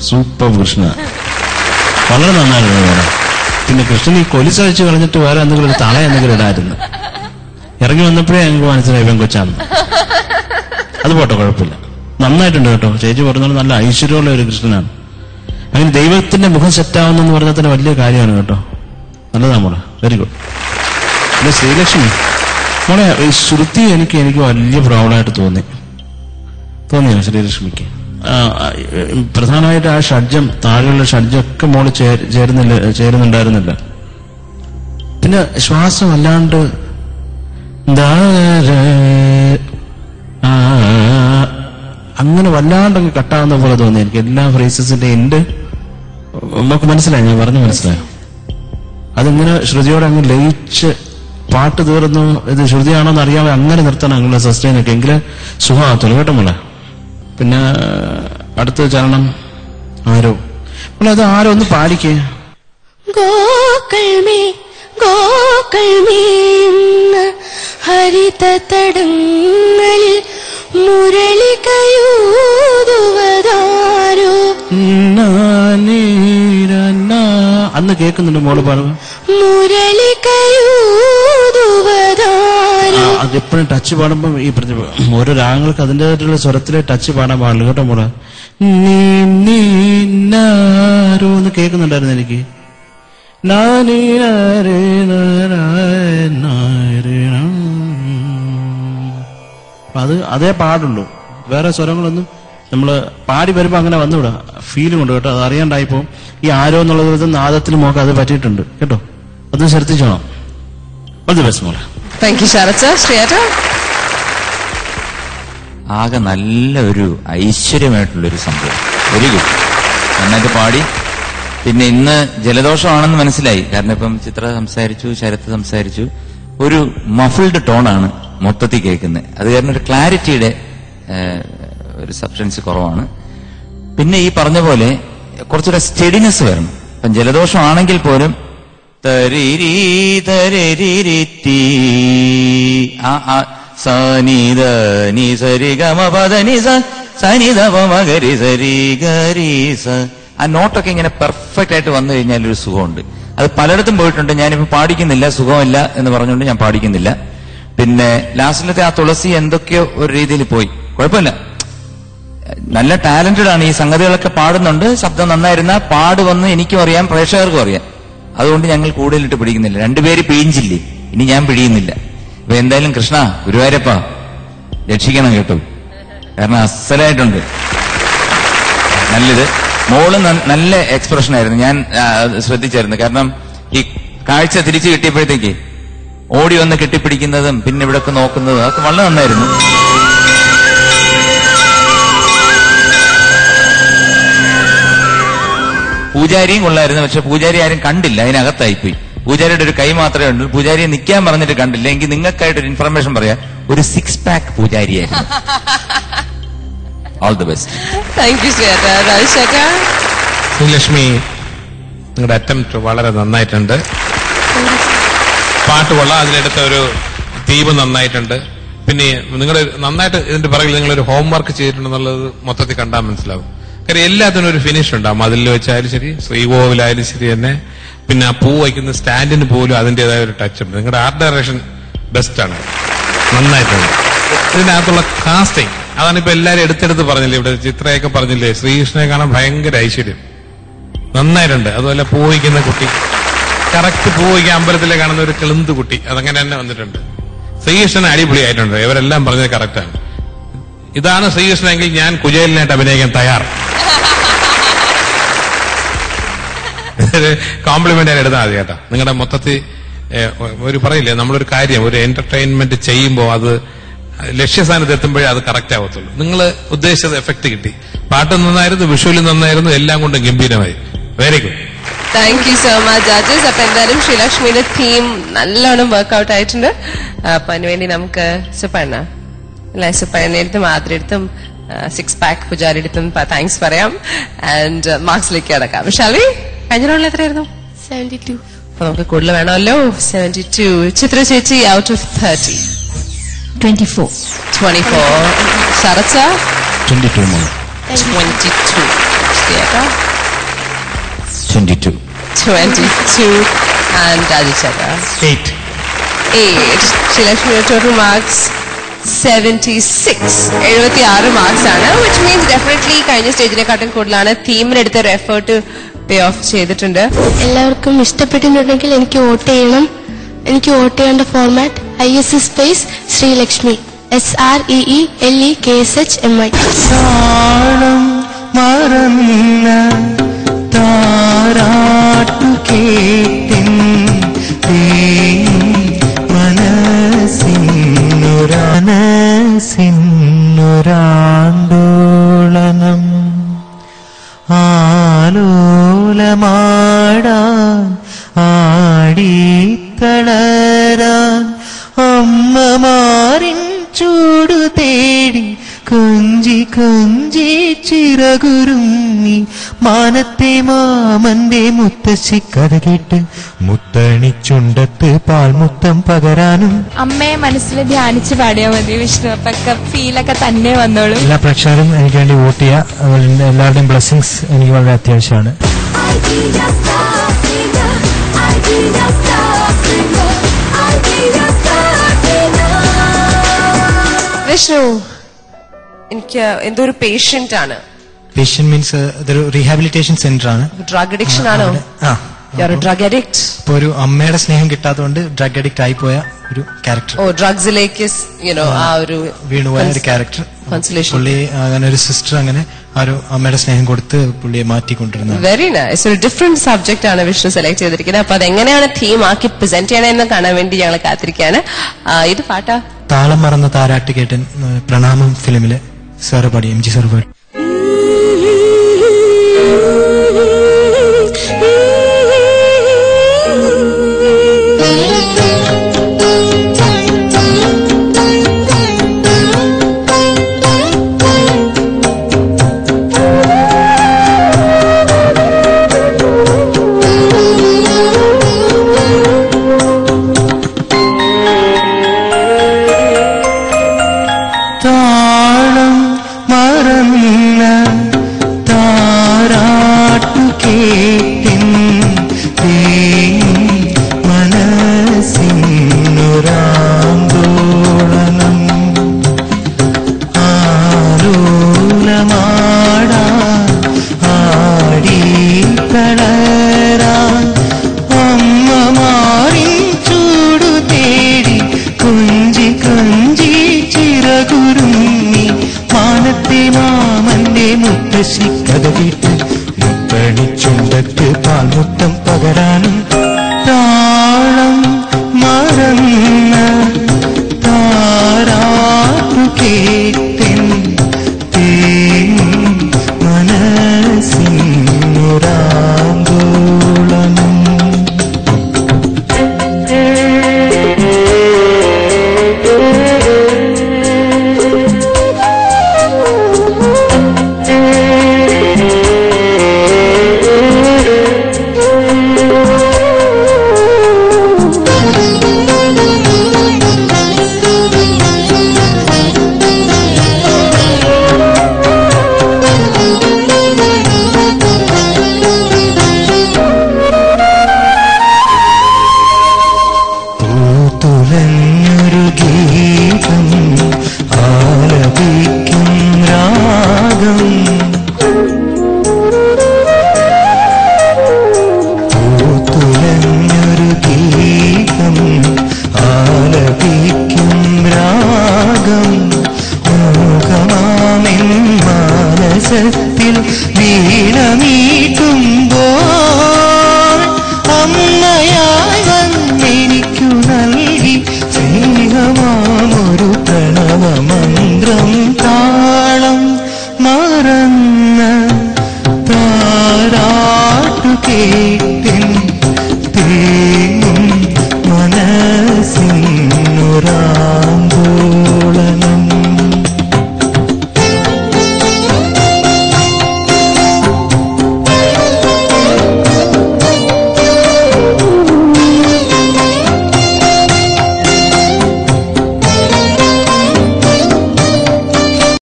Super Krishna, വളരെ നന്നായിരുന്നു. പിന്നെ കൃഷ്ണൻ ഈ കൊലിച്ചഴിച്ച് കളഞ്ഞിട്ട് വേറെ എന്തെങ്കിലും ഒരു തള എന്തെങ്കിലും ഇടായിരുന്നു. ഇറങ്ങി വന്നപ്പോഴേ ഞങ്ങൾക്ക് മനസ്സിലായി പെൺകൊച്ചാന്ന്. അത് പോട്ടെ, കുഴപ്പമില്ല, നന്നായിട്ടുണ്ട് കേട്ടോ. ചേച്ചി പറഞ്ഞോളൂ, നല്ല ഐശ്വര്യമുള്ള ഒരു കൃഷ്ണനാണ്. അങ്ങനെ ദൈവത്തിന്റെ മുഖം സെറ്റാവുന്നെന്ന് പറഞ്ഞാൽ തന്നെ വലിയ കാര്യമാണ് കേട്ടോ. നല്ലതാ മോളെ, വെരി ഗുഡ്. പിന്നെ ശ്രീലക്ഷ്മി മോളെ, ഈ ശ്രുതി എനിക്ക് വലിയ പ്രോബ്ലമായിട്ട് തോന്നിയോ ശ്രീലക്ഷ്മിക്ക്? പ്രധാനമായിട്ട് ആ ഷഡ്ജം, താഴെയുള്ള ഷഡ്ജമൊക്കെ മോള് ചേരുന്നുണ്ടായിരുന്നില്ല. പിന്നെ ശ്വാസം അല്ലാണ്ട് അങ്ങനെ വല്ലാണ്ടങ്ങ് കട്ടാവുന്ന പോലെ തോന്നി എനിക്ക്. എല്ലാ ഫ്രേസസിന്റെ എൻഡ് നമുക്ക് മനസ്സിലായി, ഞാൻ പറഞ്ഞു മനസ്സിലായോ? അതിങ്ങനെ ശ്രുതിയോടെ അങ്ങ് ലയിച്ച് പാട്ട് തീർന്നു, ഇത് ശ്രുതിയാണോന്ന് അറിയാതെ അങ്ങനെ നിർത്തണം അങ്ങനെ സസ്റ്റൈൻ ഒക്കെ, എങ്കില് സുഖമാകത്തുള്ളൂ കേട്ടോ മോളെ. പിന്നെ അടുത്ത ചരണം ആരോ, അത് ആരോ ഒന്ന് പാടിക്കേ. ഹരിത തടങ്ങളിൽ മുരളികയൂതുവതാരോ. അന്ന് കേൾക്കുന്നുണ്ട് മോള് പാടുക. മുരളികയൂതുവതാരോ. അതെപ്പോഴും ടച്ച് പാടുമ്പോ ഈ ഓരോ രാഗങ്ങൾക്ക് അതിൻ്റെതായിട്ടുള്ള സ്വരത്തിലെ ടച്ച് പാടാൻ പാടില്ല കേട്ടോ മോളെ. നീരോ എന്ന് കേൾക്കുന്നുണ്ടായിരുന്നു എനിക്ക്. അതേ പാടുള്ളൂ, വേറെ സ്വരങ്ങളൊന്നും നമ്മള് പാടി വരുമ്പോ അങ്ങനെ വന്നുവിടാ. ഫീലും ഉണ്ട് കേട്ടോ, അത് അറിയാണ്ടായിപ്പോ ഈ ആരോ എന്നുള്ളത് നാദത്തിൽ മോക്ക് അത് പറ്റിയിട്ടുണ്ട് കേട്ടോ, അത് ശ്രദ്ധിച്ചോണം. അത് ബെസ്റ്റ് മോളെ. Thank you Sharath. ശ്രീയേട്ടാ? ആകെ നല്ല ഒരു ഐശ്വര്യമായിട്ടുള്ളൊരു സംഭവം. വെരി ഗുഡ്, നന്നായിട്ട് പാടി. പിന്നെ ഇന്ന് ജലദോഷമാണെന്ന് മനസ്സിലായി, കാരണം ഇപ്പം ചിത്ര സംസാരിച്ചു, ശരത്ത് സംസാരിച്ചു, ഒരു മഫിൾഡ് ടോണാണ് മൊത്തത്തിൽ കേൾക്കുന്നത്. അത് കാരണം ഒരു ക്ലാരിറ്റിയുടെ ഒരു സബ്സ്റ്റൻസ് കുറവാണ്. പിന്നെ ഈ പറഞ്ഞ പോലെ കുറച്ചുകൂടെ സ്റ്റെഡിനെസ് വരണം. ഇപ്പം ജലദോഷമാണെങ്കിൽ പോലും സനിധ നി സരി ഗമ പദ നി സനിധ മകരി സരി ഗരി സ, ആ നോട്ടൊക്കെ ഇങ്ങനെ പെർഫെക്റ്റ് ആയിട്ട് വന്നു കഴിഞ്ഞാൽ ഒരു സുഖമുണ്ട്. അത് പലയിടത്തും പോയിട്ടുണ്ട്. ഞാനിപ്പോ പാടിക്കുന്നില്ല, സുഖമില്ല എന്ന് പറഞ്ഞുകൊണ്ട് ഞാൻ പാടിക്കുന്നില്ല. പിന്നെ ലാസ്റ്റിലത്തെ ആ തുളസി എന്തൊക്കെയോ ഒരു രീതിയിൽ പോയി, കുഴപ്പമില്ല, നല്ല ടാലന്റഡ് ആണ്. ഈ സംഗതികളൊക്കെ പാടുന്നുണ്ട്. ശബ്ദം നന്നായിരുന്ന പാടുവന്ന് എനിക്കും അറിയാം, പ്രേക്ഷകർക്കും അറിയാം. അതുകൊണ്ട് ഞങ്ങൾ കൂടുതലിട്ട് പിടിക്കുന്നില്ല. രണ്ടുപേര് പിഴിഞ്ചില്ലേ, ഇനി ഞാൻ പിഴിയുന്നില്ല. അപ്പൊ എന്തായാലും കൃഷ്ണ, ഗുരുവായൂരപ്പ രക്ഷിക്കണം കേട്ടോ, കാരണം അസലായിട്ടുണ്ട്. നല്ലത്. മോള് നല്ല എക്സ്പ്രഷൻ ആയിരുന്നു, ഞാൻ ശ്രദ്ധിച്ചായിരുന്നു. കാരണം ഈ കാഴ്ച തിരിച്ചു കിട്ടിയപ്പോഴത്തേക്ക് ഓടി വന്ന് കെട്ടിപ്പിടിക്കുന്നതും പിന്നെ ഇവിടെയൊക്കെ നോക്കുന്നതും അതൊക്കെ വളരെ നന്നായിരുന്നു. പൂജാരിയും കൊള്ളായിരുന്നു, പക്ഷെ പൂജാരി ആരും കണ്ടില്ല, അതിനകത്തായിപ്പോയി. പൂജാരിയുടെ ഒരു കൈ മാത്രമേ ഉണ്ട്. പൂജാരിയെ നിൽക്കാൻ പറഞ്ഞിട്ട് കണ്ടില്ല. എങ്കിൽ നിങ്ങൾക്കായിട്ടൊരു ഇൻഫർമേഷൻ പറയാം, ഒരു 6 പാക്ക് പൂജാരിയായിരുന്നു. All the best. Thank you ശ്രീയേട്ടാ. ശ്രീലക്ഷ്മി, നിങ്ങളുടെ അറ്റംപ്റ്റ് വളരെ നന്നായിട്ടുണ്ട്. പാട്ട് കൊള്ളാം, അതിനെടുത്ത ഒരു തീം നന്നായിട്ടുണ്ട്. പിന്നെ നിങ്ങൾ നന്നായിട്ട് ഇതിന്റെ പിറകിൽ നിങ്ങളൊരു ഹോംവർക്ക് ചെയ്തിട്ടുണ്ടെന്നുള്ളത് മൊത്തത്തിൽ കണ്ടാൽ മനസ്സിലാവും. കാര്യം എല്ലാത്തിനും ഒരു ഫിനിഷ് ഉണ്ടാവും. മതിലിൽ വെച്ചായാലും ശരി, ശ്രീകോവിലായാലും ശരി തന്നെ. പിന്നെ ആ പൂ വയ്ക്കുന്ന സ്റ്റാൻഡിന് പോലും അതിൻ്റെതായ ഒരു ടച്ച് ഉണ്ട്. നിങ്ങളുടെ ആർട്ട് ഡയറക്ഷൻ ബെസ്റ്റാണ്, നന്നായിട്ടുണ്ട്. ഇതിനകത്തുള്ള കാസ്റ്റിംഗ്, അതാണ് ഇപ്പൊ എല്ലാരും എടുത്തെടുത്ത് പറഞ്ഞില്ലേ, ഇവിടെ ചിത്രയൊക്കെ പറഞ്ഞില്ലേ, ശ്രീകൃഷ്ണനെ കാണാൻ ഭയങ്കര ഐശ്വര്യം, നന്നായിട്ടുണ്ട്. അതുപോലെ പൂ വയ്ക്കുന്ന കുട്ടി, കറക്റ്റ് പൂ വയ്ക്കാൻ അമ്പലത്തിലെ കാണുന്ന ഒരു കിളുന്ത് കുട്ടി, അതങ്ങനെ തന്നെ വന്നിട്ടുണ്ട്. ശ്രീകൃഷ്ണൻ അടിപൊളിയായിട്ടുണ്ട്. ഇവരെല്ലാം പറഞ്ഞത് കറക്റ്റാണ്. ഇതാണ് ശ്രീകൃഷ്ണനെങ്കിൽ ഞാൻ കുചേലിനായിട്ട് അഭിനയിക്കാൻ തയ്യാർ. കോംപ്ലിമെന്റ് ഞാൻ എടുത്താൽ മതി കേട്ടോ. നിങ്ങളുടെ മൊത്തത്തിൽ ഒരു പറയില്ലേ, നമ്മളൊരു കാര്യം ഒരു എന്റർടൈൻമെന്റ് ചെയ്യുമ്പോൾ അത് ലക്ഷ്യസ്ഥാനത്ത് എത്തുമ്പോഴേ അത് കറക്റ്റ് ആവത്തുള്ളൂ. നിങ്ങൾ ഉദ്ദേശിച്ചത് എഫക്ട് കിട്ടി. പാട്ട് നന്നായിരുന്നു, വിഷ്വലി നന്നായിരുന്നു, എല്ലാം കൊണ്ടും ഗംഭീരമായി. Very good. Thank you so much judges. അപ്പൊ എന്തായാലും ശ്രീലക്ഷ്മിയുടെ തീം നല്ലോണം വർക്ക്ഔട്ട് ആയിട്ടുണ്ട്. അപ്പൊ അതിനുവേണ്ടി നമുക്ക് സുപ്പണ്ണ അല്ലെ, സുപ്പണ്ണടുത്തും ആദ്രടുത്തും 6 പാക്ക് പൂജാരിടുത്തും താങ്ക്സ് പറയാം. ആൻഡ് മാർക്സിലേക്ക് കിടക്കാം. വിശാലി, കഴിഞ്ഞ റൗണ്ടിൽ എത്രയായിരുന്നു? 72. അപ്പൊ നമുക്ക് കൂടുതൽ വേണമല്ലോ. 72. ചിത്ര ചേച്ചി out of 30. 24. Sarath 22. 22. 22. And Rajesh Chadha? 8. 8. Srilakshmi, total marks 76. 76 marks ആണ്, which means definitely കഴിഞ്ഞ സ്റ്റേജിനെക്കാട്ടും കൂടുതലാണ്. തീമിനെടുത്ത ഒരു എഫേർട്ട് പേ ഓഫ് ചെയ്തിട്ടുണ്ട്. എല്ലാവർക്കും ഇഷ്ടപ്പെട്ടിട്ടുണ്ടെങ്കിൽ എനിക്ക് വോട്ട് ചെയ്യണം. എനിക്ക് വോട്ട് ചെയ്യേണ്ട format ISS space Sreelakshmi SREELEKSHMI. താളം മറന്ന താരാട്ടു കേട്ടിൻ മനസ്സിന്നുരാണ്ടോളനം ആലോലമാടാൻ ആടിത്തളരാൻ അമ്മമാരിൻ ചൂടു തേടി കൊഞ്ചി കൊഞ്ചി ചിറകുരുങ്ങി മാനത്തെ മാമന്റെ മുത്തശ്ശി കഥ കേട്ട് മുത്തണിച്ചുണ്ടത്ത് പാൽമുത്തം പകരാനും. അമ്മയെ മനസ്സിൽ ധ്യാനിച്ച് പാടിയാൽ മതി വിഷ്ണു, അപ്പൊക്കെ ഫീലൊക്കെ തന്നെ വന്നോളും. എല്ലാ പ്രേക്ഷകരും എനിക്ക് വേണ്ടി വോട്ട് ചെയ്യുക. എല്ലാവരുടെയും ബ്ലെസ്സിങ്സ് എനിക്ക് വളരെ അത്യാവശ്യമാണ്. വിഷ്ണു, എനിക്ക് എന്തോ ഒരു പേഷ്യന്റ് ആണ്. പേഷ്യന്റ് മീൻസ് ഇതൊരു റീഹാബിലിറ്റേഷൻ സെന്റർ ആണ്. ഡ്രഗ് അഡിക്ഷൻ ആണോ? Drug addict. ഇപ്പൊ ഒരു അമ്മയുടെ സ്നേഹം കിട്ടാത്തതുകൊണ്ട് ഡ്രഗ് അഡിക്റ്റ് ആയിപ്പോയ ഒരു ക്യാരക്ടർ. ഓ, ഡ്രഗ്സിലേക്ക് ആ ഒരു വീണുപോയ ഒരു ക്യാരക്ടർ. പുള്ളി അങ്ങനെ ഒരു സിസ്റ്റർ അങ്ങനെ ആ ഒരു അമ്മയുടെ സ്നേഹം കൊടുത്ത് പുള്ളിയെ മാറ്റിക്കൊണ്ടിരുന്നത്. Very nice. ഒരു ഡിഫറെന്റ് സബ്ജക്ട് ആണ് വിഷ്ണു സെലക്ട് ചെയ്തിരിക്കുന്നത്. അപ്പൊ അതെങ്ങനെയാണ് തീം ആക്കി പ്രസന്റ് ചെയ്യണമെന്ന് കാണാൻ വേണ്ടി ഞങ്ങൾ കാത്തിരിക്കുകയാണ്. ഇത് പാട്ടാ താളം മറന്ന താരാട്ട് കേട്ടൻ, പ്രണാമം ഫിലിമിലെ സാറ് പാടി, MG സാർ പാടി. മുത്തണിച്ചുണ്ടത്ത് പാൽമുത്തം പകരാനും താളം മറന്ന താരാട്ടു കേട്ടൻ മനസ്സിന്നുരാന്തോളനം. വീണമീട്ടുമ്പോൾ അമ്മയായി വന്നെനിക്കു നൽകി സ്നേഹമാമൊരു പ്രണവമ